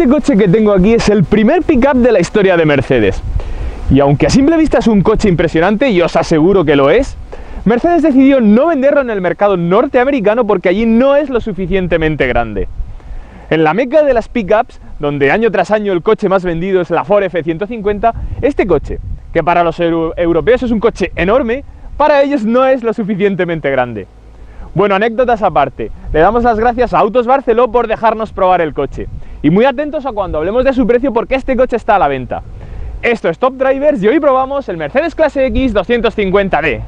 Este coche que tengo aquí es el primer pick-up de la historia de Mercedes. Y aunque a simple vista es un coche impresionante, y os aseguro que lo es, Mercedes decidió no venderlo en el mercado norteamericano porque allí no es lo suficientemente grande. En la meca de las pickups, donde año tras año el coche más vendido es la Ford F-150, este coche, que para los europeos es un coche enorme, para ellos no es lo suficientemente grande. Bueno, anécdotas aparte, le damos las gracias a Autos Barceló por dejarnos probar el coche. Y muy atentos a cuando hablemos de su precio porque este coche está a la venta. Esto es Top Drivers y hoy probamos el Mercedes Clase X 250D.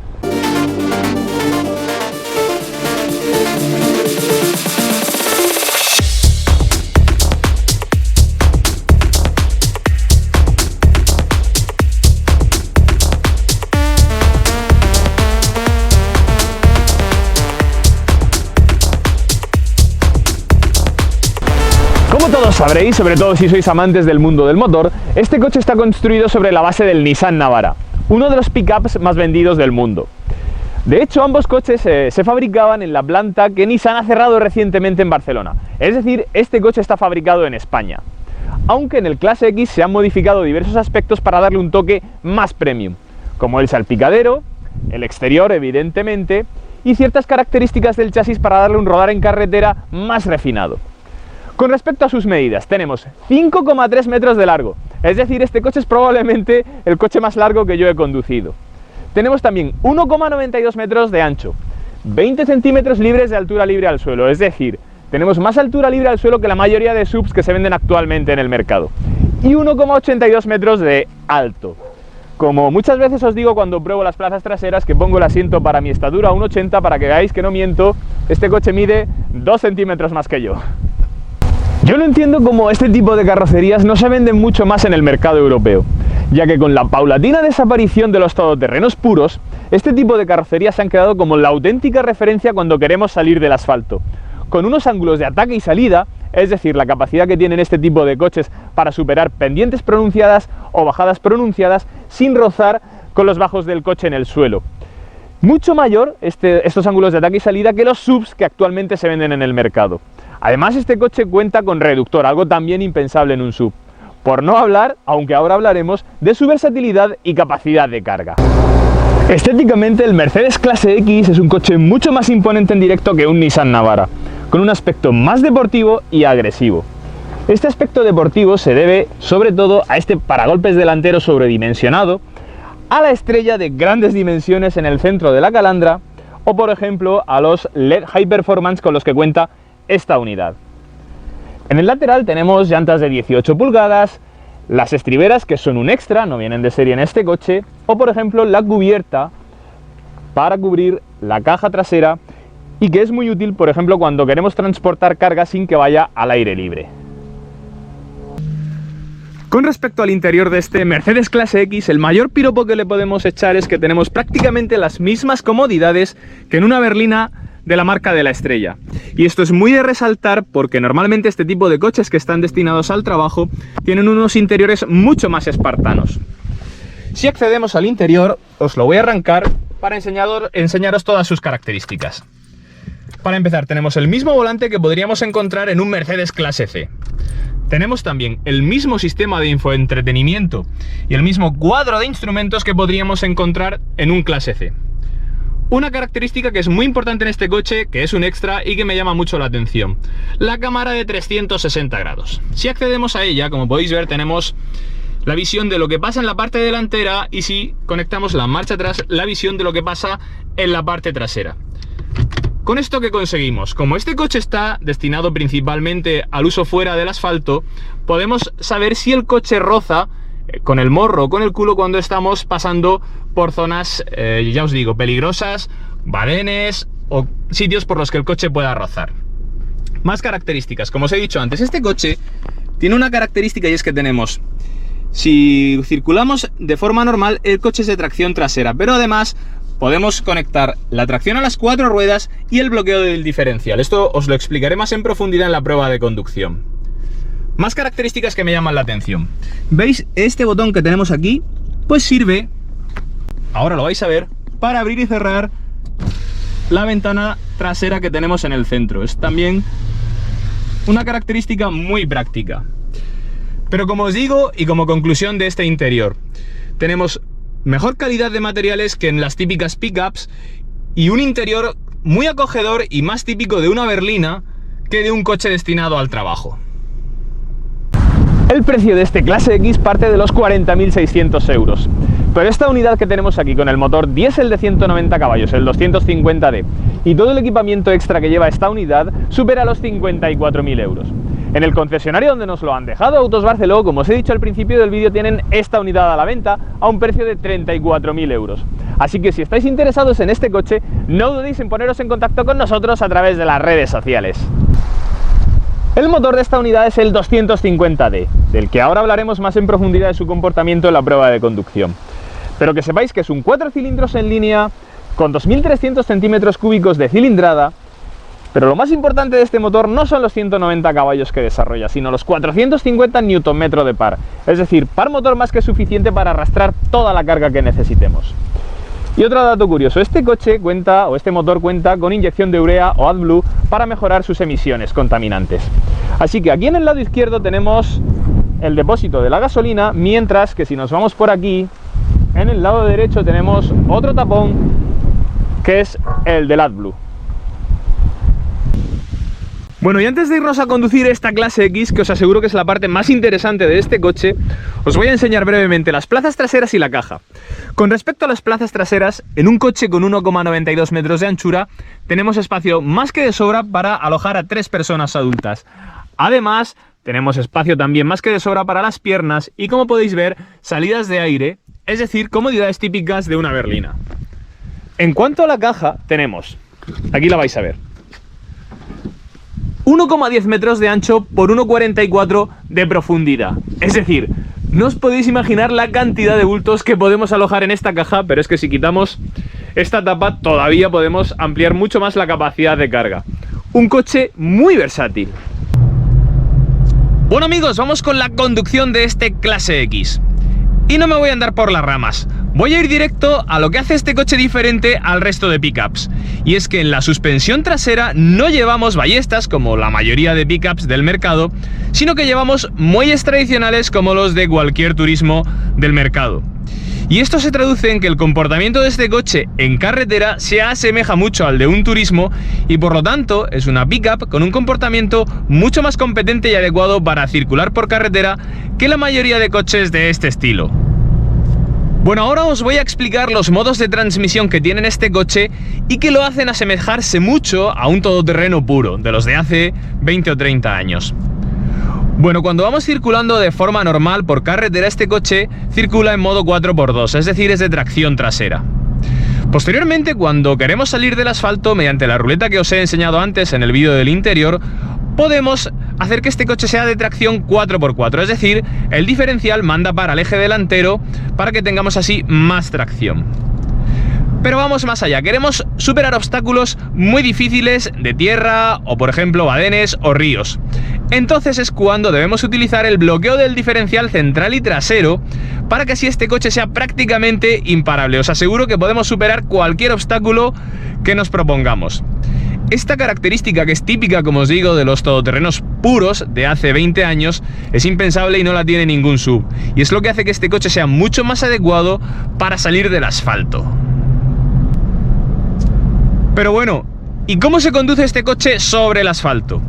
Como todos sabréis, sobre todo si sois amantes del mundo del motor, este coche está construido sobre la base del Nissan Navara, uno de los pickups más vendidos del mundo. De hecho, ambos coches se fabricaban en la planta que Nissan ha cerrado recientemente en Barcelona, es decir, este coche está fabricado en España. Aunque en el Clase X se han modificado diversos aspectos para darle un toque más premium, como el salpicadero, el exterior evidentemente, y ciertas características del chasis para darle un rodar en carretera más refinado. Con respecto a sus medidas, tenemos 5,3 metros de largo, es decir, este coche es probablemente el coche más largo que yo he conducido. Tenemos también 1,92 metros de ancho, 20 centímetros libres de altura libre al suelo, es decir, tenemos más altura libre al suelo que la mayoría de SUVs que se venden actualmente en el mercado, y 1,82 metros de alto. Como muchas veces os digo cuando pruebo las plazas traseras, que pongo el asiento para mi estatura 1,80, para que veáis que no miento, este coche mide 2 centímetros más que yo. Yo no entiendo cómo este tipo de carrocerías no se venden mucho más en el mercado europeo, ya que con la paulatina desaparición de los todoterrenos puros, este tipo de carrocerías se han quedado como la auténtica referencia cuando queremos salir del asfalto, con unos ángulos de ataque y salida, es decir, la capacidad que tienen este tipo de coches para superar pendientes pronunciadas o bajadas pronunciadas sin rozar con los bajos del coche en el suelo. Mucho mayor estos ángulos de ataque y salida que los SUVs que actualmente se venden en el mercado. Además, este coche cuenta con reductor, algo también impensable en un SUV. Por no hablar, aunque ahora hablaremos, de su versatilidad y capacidad de carga. Estéticamente, el Mercedes Clase X es un coche mucho más imponente en directo que un Nissan Navara, con un aspecto más deportivo y agresivo. Este aspecto deportivo se debe, sobre todo, a este paragolpes delantero sobredimensionado, a la estrella de grandes dimensiones en el centro de la calandra, o por ejemplo, a los LED High Performance con los que cuenta esta unidad. En el lateral tenemos llantas de 18 pulgadas, las estriberas que son un extra, no vienen de serie en este coche, o por ejemplo la cubierta para cubrir la caja trasera y que es muy útil por ejemplo cuando queremos transportar carga sin que vaya al aire libre. Con respecto al interior de este Mercedes Clase X, el mayor piropo que le podemos echar es que tenemos prácticamente las mismas comodidades que en una berlina de la marca de la estrella. Y esto es muy de resaltar porque normalmente este tipo de coches que están destinados al trabajo tienen unos interiores mucho más espartanos. Si accedemos al interior, os lo voy a arrancar para enseñaros todas sus características. Para empezar, tenemos el mismo volante que podríamos encontrar en un Mercedes Clase C. Tenemos también el mismo sistema de infoentretenimiento y el mismo cuadro de instrumentos que podríamos encontrar en un Clase C. Una característica que es muy importante en este coche, que es un extra y que me llama mucho la atención: la cámara de 360 grados. Si accedemos a ella, como podéis ver, tenemos la visión de lo que pasa en la parte delantera y si conectamos la marcha atrás, la visión de lo que pasa en la parte trasera. Con esto, ¿qué conseguimos? Como este coche está destinado principalmente al uso fuera del asfalto, podemos saber si el coche roza con el morro o con el culo cuando estamos pasando por zonas, ya os digo, peligrosas, badenes o sitios por los que el coche pueda rozar. Más características. Como os he dicho antes, este coche tiene una característica y es que tenemos, si circulamos de forma normal, el coche es de tracción trasera, pero además podemos conectar la tracción a las 4 ruedas y el bloqueo del diferencial. Esto os lo explicaré más en profundidad en la prueba de conducción. Más características que me llaman la atención. ¿Veis este botón que tenemos aquí? Pues sirve, ahora lo vais a ver, para abrir y cerrar la ventana trasera que tenemos en el centro. Es también una característica muy práctica. Pero como os digo, y como conclusión de este interior, tenemos mejor calidad de materiales que en las típicas pickups y un interior muy acogedor y más típico de una berlina que de un coche destinado al trabajo. El precio de este clase X parte de los 40.600 euros, pero esta unidad que tenemos aquí con el motor diésel de 190 caballos, el 250D, y todo el equipamiento extra que lleva esta unidad supera los 54.000 euros. En el concesionario donde nos lo han dejado, Autos Barceló, como os he dicho al principio del vídeo, tienen esta unidad a la venta a un precio de 34.000 euros. Así que si estáis interesados en este coche, no dudéis en poneros en contacto con nosotros a través de las redes sociales. El motor de esta unidad es el 250D, del que ahora hablaremos más en profundidad de su comportamiento en la prueba de conducción. Pero que sepáis que es un 4 cilindros en línea, con 2.300 centímetros cúbicos de cilindrada, pero lo más importante de este motor no son los 190 caballos que desarrolla, sino los 450 Nm de par, es decir, par motor más que suficiente para arrastrar toda la carga que necesitemos. Y otro dato curioso, este motor cuenta con inyección de urea o AdBlue para mejorar sus emisiones contaminantes. Así que aquí en el lado izquierdo tenemos el depósito de la gasolina, mientras que si nos vamos por aquí, en el lado derecho tenemos otro tapón que es el del AdBlue. Bueno, y antes de irnos a conducir esta clase X, que os aseguro que es la parte más interesante de este coche, os voy a enseñar brevemente las plazas traseras y la caja. Con respecto a las plazas traseras, en un coche con 1,92 metros de anchura, tenemos espacio más que de sobra para alojar a 3 personas adultas. Además, tenemos espacio también más que de sobra para las piernas y, como podéis ver, salidas de aire, es decir, comodidades típicas de una berlina. En cuanto a la caja, tenemos, aquí la vais a ver, 1,10 metros de ancho por 1,44 de profundidad. Es decir, no os podéis imaginar la cantidad de bultos que podemos alojar en esta caja, pero es que si quitamos esta tapa todavía podemos ampliar mucho más la capacidad de carga. Un coche muy versátil. Bueno amigos, vamos con la conducción de este clase X. Y no me voy a andar por las ramas. Voy a ir directo a lo que hace este coche diferente al resto de pickups. Y es que en la suspensión trasera no llevamos ballestas como la mayoría de pickups del mercado, sino que llevamos muelles tradicionales como los de cualquier turismo del mercado. Y esto se traduce en que el comportamiento de este coche en carretera se asemeja mucho al de un turismo y por lo tanto es una pickup con un comportamiento mucho más competente y adecuado para circular por carretera que la mayoría de coches de este estilo. Bueno, ahora os voy a explicar los modos de transmisión que tiene este coche y que lo hacen asemejarse mucho a un todoterreno puro, de los de hace 20 o 30 años. Bueno, cuando vamos circulando de forma normal por carretera, este coche circula en modo 4x2, es decir, es de tracción trasera. Posteriormente, cuando queremos salir del asfalto, mediante la ruleta que os he enseñado antes en el vídeo del interior, podemos hacer que este coche sea de tracción 4x4, es decir, el diferencial manda para el eje delantero para que tengamos así más tracción. Pero vamos más allá, queremos superar obstáculos muy difíciles de tierra o por ejemplo badenes o ríos. Entonces es cuando debemos utilizar el bloqueo del diferencial central y trasero para que así este coche sea prácticamente imparable. Os aseguro que podemos superar cualquier obstáculo que nos propongamos. Esta característica, que es típica, como os digo, de los todoterrenos puros de hace 20 años, es impensable y no la tiene ningún SUV. Y es lo que hace que este coche sea mucho más adecuado para salir del asfalto. Pero bueno, ¿y cómo se conduce este coche sobre el asfalto?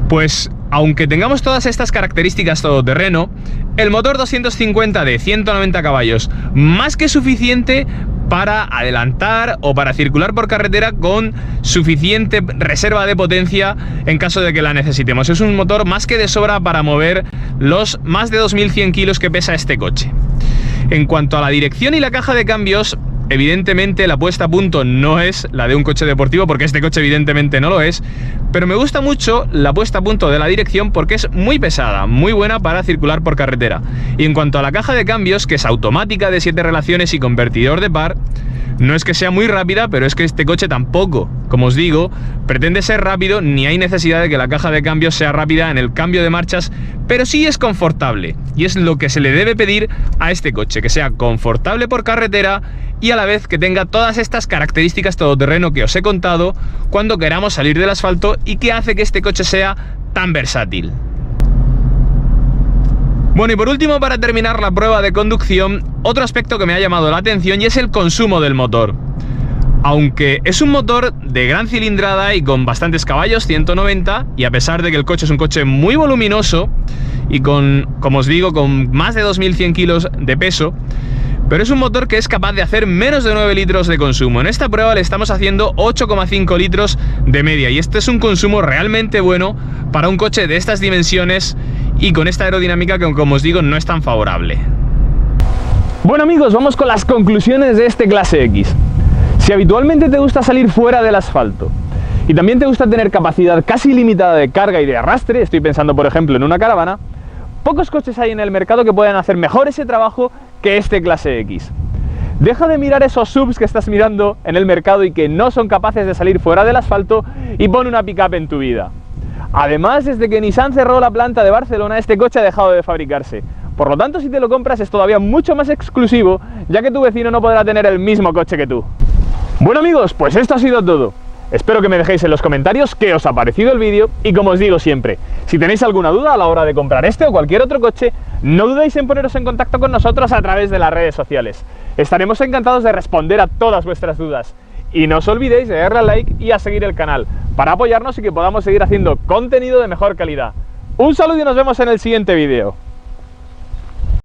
Pues, aunque tengamos todas estas características todoterreno, el motor 250 de 190 caballos, más que suficiente para adelantar o para circular por carretera con suficiente reserva de potencia en caso de que la necesitemos. Es un motor más que de sobra para mover los más de 2100 kilos que pesa este coche. En cuanto a la dirección y la caja de cambios, evidentemente la puesta a punto no es la de un coche deportivo, porque este coche evidentemente no lo es, pero me gusta mucho la puesta a punto de la dirección porque es muy pesada, muy buena para circular por carretera. Y en cuanto a la caja de cambios, que es automática de 7 relaciones y convertidor de par, no es que sea muy rápida, pero es que este coche tampoco, como os digo, pretende ser rápido, ni hay necesidad de que la caja de cambios sea rápida en el cambio de marchas, pero sí es confortable, y es lo que se le debe pedir a este coche, que sea confortable por carretera y a la vez que tenga todas estas características todoterreno que os he contado cuando queramos salir del asfalto y que hace que este coche sea tan versátil. Bueno, y por último, para terminar la prueba de conducción, otro aspecto que me ha llamado la atención y es el consumo del motor. Aunque es un motor de gran cilindrada y con bastantes caballos, 190, y a pesar de que el coche es un coche muy voluminoso y con, como os digo, con más de 2100 kilos de peso, pero es un motor que es capaz de hacer menos de 9 litros de consumo. En esta prueba le estamos haciendo 8,5 litros de media, y este es un consumo realmente bueno para un coche de estas dimensiones y con esta aerodinámica que, como os digo, no es tan favorable. Bueno amigos, vamos con las conclusiones de este Clase X. Si habitualmente te gusta salir fuera del asfalto y también te gusta tener capacidad casi ilimitada de carga y de arrastre, estoy pensando por ejemplo en una caravana, pocos coches hay en el mercado que puedan hacer mejor ese trabajo que este Clase X. Deja de mirar esos SUVs que estás mirando en el mercado y que no son capaces de salir fuera del asfalto y pon una pick-up en tu vida. Además, desde que Nissan cerró la planta de Barcelona, este coche ha dejado de fabricarse. Por lo tanto, si te lo compras es todavía mucho más exclusivo, ya que tu vecino no podrá tener el mismo coche que tú. Bueno amigos, pues esto ha sido todo. Espero que me dejéis en los comentarios qué os ha parecido el vídeo y, como os digo siempre, si tenéis alguna duda a la hora de comprar este o cualquier otro coche, no dudéis en poneros en contacto con nosotros a través de las redes sociales. Estaremos encantados de responder a todas vuestras dudas. Y no os olvidéis de darle al like y a seguir el canal para apoyarnos y que podamos seguir haciendo contenido de mejor calidad. Un saludo y nos vemos en el siguiente vídeo.